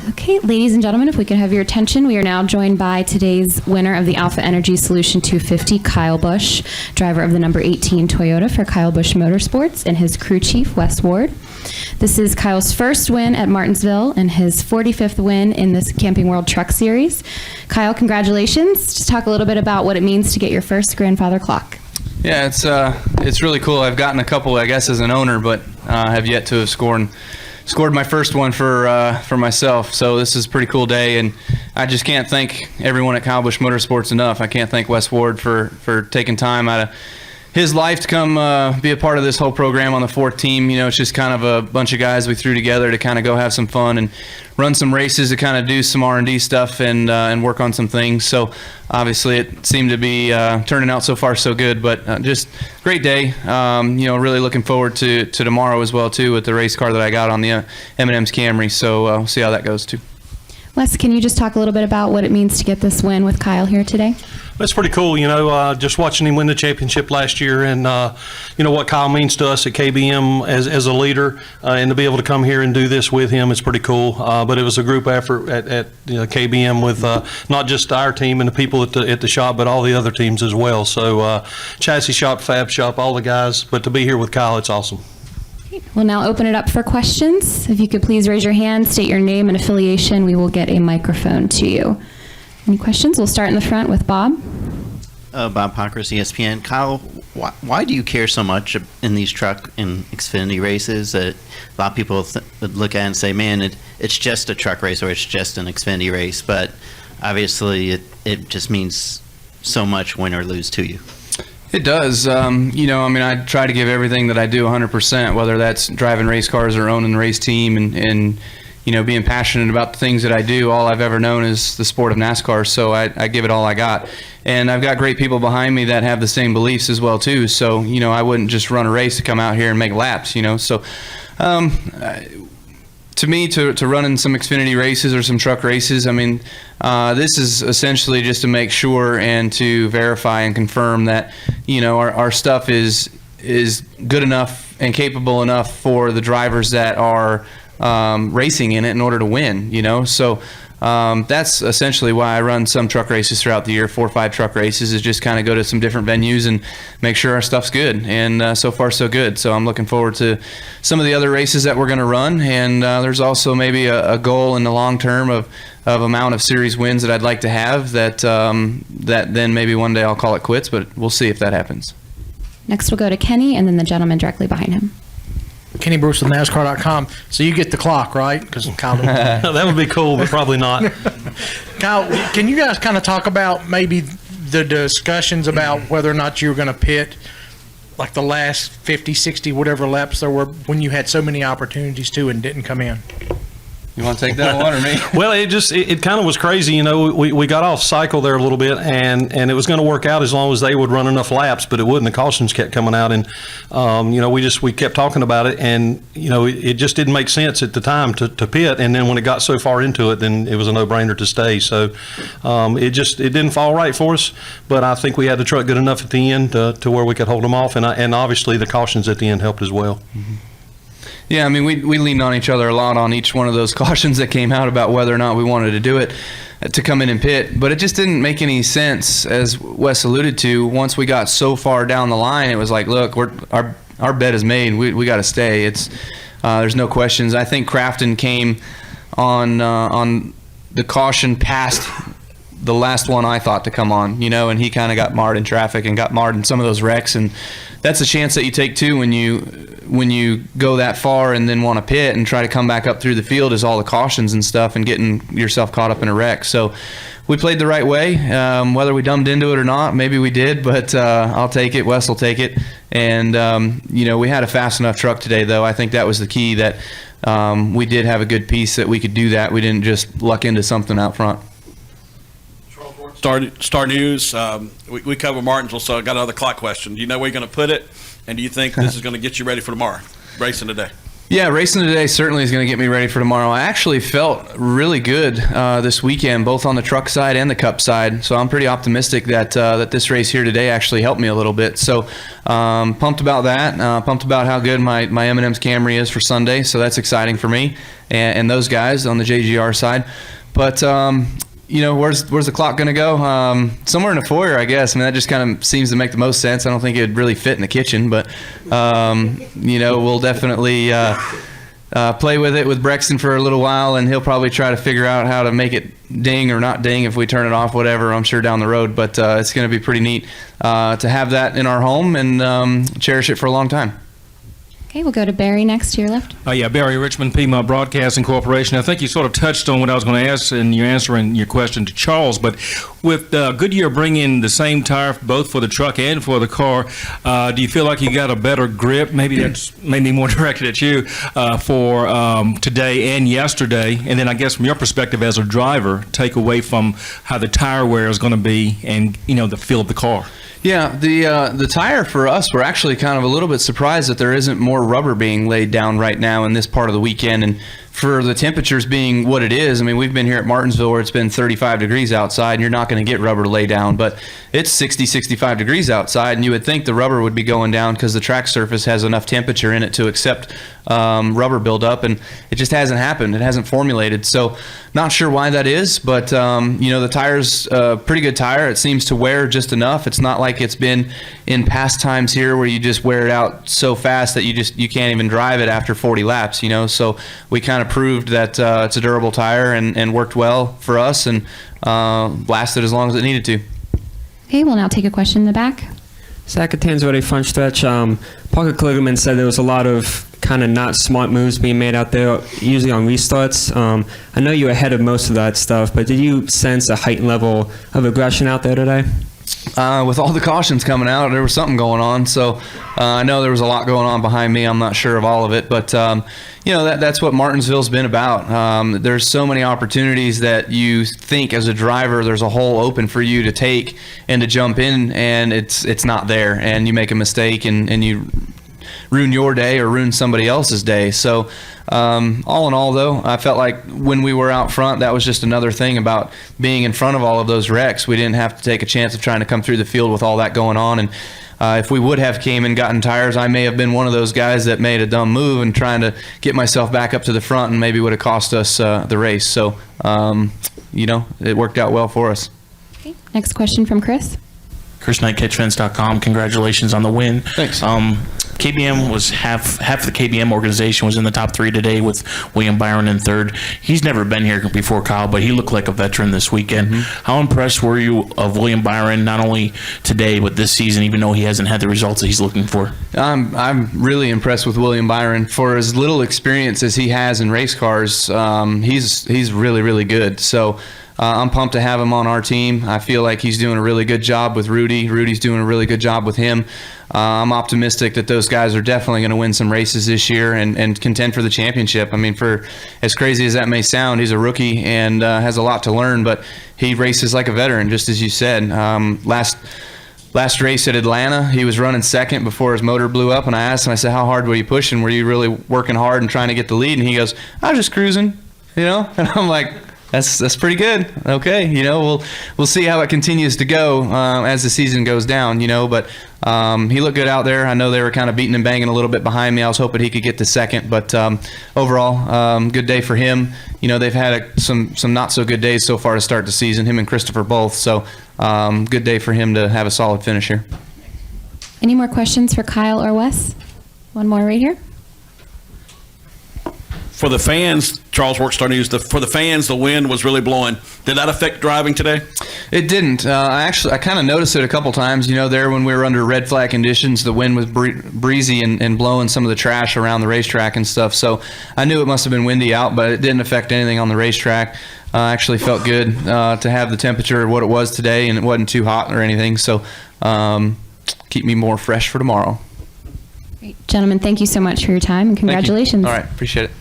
Okay, ladies and gentlemen, if we could have your attention, we are now joined by today's winner of the Alpha Energy Solution 250, Kyle Busch, driver of the number 18 Toyota for Kyle Busch Motorsports, and his crew chief, Wes Ward. This is Kyle's first win at Martinsville and his 45th win in this Camping World Truck Series. Kyle, congratulations. Just talk a little bit about what it means to get your first grandfather clock. Yeah, it's really cool. I've gotten a couple, I guess, as an owner, but have yet to have scored my first one for myself. So this is a pretty cool day, and I just can't thank everyone at Kyle Busch Motorsports enough. I can't thank Wes Ward for taking time out of his life to come be a part of this whole program on the 4th team. You know, it's just kind of a bunch of guys we threw together to kind of go have some fun and run some races, to kind of do some R&D stuff and work on some things. So obviously it seemed to be turning out so far so good, but just great day. You know, really looking forward to tomorrow as well too, with the race car that I got on the M&M's Camry. So we'll see how that goes too. Wes, can you just talk a little bit about what it means to get this win with Kyle here today? That's pretty cool, you know, just watching him win the championship last year, and you know what Kyle means to us at KBM as a leader, and to be able to come here and do this with him is pretty cool. But it was a group effort at KBM with not just our team and the people at the shop, but all the other teams as well. So chassis shop, fab shop, all the guys. But to be here with Kyle, it's awesome. We'll now open it up for questions. If you could please raise your hand, state your name and affiliation, we will get a microphone to you. Any questions? We'll start in the front with Bob. Bob Pockers, ESPN. Kyle, why do you care so much in these truck and Xfinity races? A lot of people would look at it and say, man, it's just a truck race or it's just an Xfinity race, but obviously it just means so much, win or lose, to you. It does. You know, I mean, I try to give everything that I do 100%, whether that's driving race cars or owning the race team and you know, being passionate about the things that I do. All I've ever known is the sport of NASCAR, so I give it all I got. And I've got great people behind me that have the same beliefs as well too. So, you know, I wouldn't just run a race to come out here and make laps, you know. So to me, to run in some Xfinity races or some truck races, I mean, this is essentially just to make sure and to verify and confirm that, you know, our stuff is good enough and capable enough for the drivers that are racing in it in order to win, you know. So that's essentially why I run some truck races throughout the year, 4 or 5 truck races, is just kind of go to some different venues and make sure our stuff's good. And so far so good. So I'm looking forward to some of the other races that we're going to run. And there's also maybe a goal in the long term of amount of series wins that I'd like to have, that then maybe one day I'll call it quits, but we'll see if that happens. Next we'll go to Kenny and then the gentleman directly behind him. Kenny Bruce with NASCAR.com. So you get the clock, right? Because Kyle that would be cool, but probably not. Kyle, can you guys kind of talk about maybe the discussions about whether or not you were going to pit like the last 50, 60, whatever laps there were when you had so many opportunities to and didn't come in? You want to take that one or me? Well, it kind of was crazy. You know, we got off cycle there a little bit, and it was going to work out as long as they would run enough laps, but it wouldn't. The cautions kept coming out, and you know, we kept talking about it, and you know, it just didn't make sense at the time to pit. And then when it got so far into it, then it was a no-brainer to stay. So it didn't fall right for us, but I think we had the truck good enough at the end to where we could hold them off, and obviously the cautions at the end helped as well. Mm-hmm. Yeah, I mean, we leaned on each other a lot on each one of those cautions that came out about whether or not we wanted to do it, to come in and pit. But it just didn't make any sense, as Wes alluded to. Once we got so far down the line, it was like, look, our bet is made. We got to stay. There's no questions. I think Crafton came on the caution past the last one I thought to come on, you know, and he kind of got marred in traffic and got marred in some of those wrecks. And that's a chance that you take too when you go that far and then want to pit and try to come back up through the field, is all the cautions and stuff and getting yourself caught up in a wreck. So we played the right way. Whether we dumbed into it or not, maybe we did, but I'll take it. Wes will take it. And, you know, we had a fast enough truck today, though. I think that was the key, that we did have a good piece that we could do that. We didn't just luck into something out front. Star News. We cover Martinsville, so I got another clock question. Do you know where you're going to put it, and do you think this is going to get you ready for tomorrow, racing today? Yeah, racing today certainly is going to get me ready for tomorrow. I actually felt really good this weekend, both on the truck side and the cup side. So I'm pretty optimistic that that this race here today actually helped me a little bit. So pumped about that. Pumped about how good my M&M's Camry is for Sunday. So that's exciting for me and those guys on the JGR side. But you know, where's the clock going to go? Somewhere in the foyer, I guess. I mean, that just kind of seems to make the most sense. I don't think it would really fit in the kitchen, but you know, we'll definitely play with it with Brexton for a little while, and he'll probably try to figure out how to make it ding or not ding if we turn it off, whatever, I'm sure down the road. But it's going to be pretty neat to have that in our home and cherish it for a long time. Okay, we'll go to Barry next to your left. Yeah, Barry Richmond, Piedmont Broadcasting Corporation. I think you sort of touched on what I was going to ask in your answering your question to Charles, but with Goodyear bringing the same tire both for the truck and for the car, do you feel like you got a better grip? Maybe that's maybe more directed at you for today and yesterday. And then I guess from your perspective as a driver, take away from how the tire wear is going to be and, you know, the feel of the car. Yeah, the tire for us, we're actually kind of a little bit surprised that there isn't more rubber being laid down right now in this part of the weekend. And for the temperatures being what it is, I mean, we've been here at Martinsville where it's been 35 degrees outside, and you're not going to get rubber lay down, but it's 60, 65 degrees outside, and you would think the rubber would be going down because the track surface has enough temperature in it to accept rubber buildup, and it just hasn't happened. It hasn't formulated. So not sure why that is, but you know, the tire's a pretty good tire. It seems to wear just enough. It's not like it's been in past times here where you just wear it out so fast that you can't even drive it after 40 laps, you know. So we kind of proved that it's a durable tire and worked well for us and lasted as long as it needed to. Okay, we'll now take a question in the back. Zach at Tanzwede front stretch. Parker Kligerman said there was a lot of kind of not smart moves being made out there, usually on restarts. I know you were ahead of most of that stuff, but did you sense a heightened level of aggression out there today? With all the cautions coming out, there was something going on. So I know there was a lot going on behind me. I'm not sure of all of it, but you know, that's what Martinsville's been about. There's so many opportunities that you think as a driver there's a hole open for you to take and to jump in, and it's not there, and you make a mistake and you ruin your day or ruin somebody else's day. So all in all, though, I felt like when we were out front, that was just another thing about being in front of all of those wrecks. We didn't have to take a chance of trying to come through the field with all that going on. And if we would have came and gotten tires, I may have been one of those guys that made a dumb move and trying to get myself back up to the front, and maybe would have cost us the race. So, you know, it worked out well for us. Okay, next question from Chris. Chris Knight, catchfence.com. Congratulations on the win. Thanks. KBM was half the KBM organization was in the top 3 today with William Byron in third. He's never been here before, Kyle, but he looked like a veteran this weekend. Mm-hmm. How impressed were you of William Byron, not only today but this season, even though he hasn't had the results that he's looking for? I'm really impressed with William Byron. For as little experience as he has in race cars, he's really, really good. So I'm pumped to have him on our team. I feel like he's doing a really good job with Rudy. Rudy's doing a really good job with him. I'm optimistic that those guys are definitely going to win some races this year and contend for the championship. I mean, for as crazy as that may sound, he's a rookie and has a lot to learn, but he races like a veteran, just as you said. Last race at Atlanta, he was running second before his motor blew up, and I asked him, I said, how hard were you pushing? Were you really working hard and trying to get the lead? And he goes, I was just cruising, you know? And I'm like, that's pretty good. Okay, you know, we'll see how it continues to go as the season goes down, you know, but he looked good out there. I know they were kind of beating and banging a little bit behind me. I was hoping he could get to second, but overall, good day for him. You know, they've had some not so good days so far to start the season, him and Christopher both, so good day for him to have a solid finish here. Any more questions for Kyle or Wes? One more right here. For the fans, Charles Works starting to use for the fans, the wind was really blowing. Did that affect driving today? It didn't. I kind of noticed it a couple times. You know, there when we were under red flag conditions, the wind was breezy and blowing some of the trash around the racetrack and stuff. So I knew it must have been windy out, but it didn't affect anything on the racetrack. Actually felt good to have the temperature what it was today, and it wasn't too hot or anything. So keep me more fresh for tomorrow. Great. Gentlemen, thank you so much for your time, and congratulations. All right, appreciate it.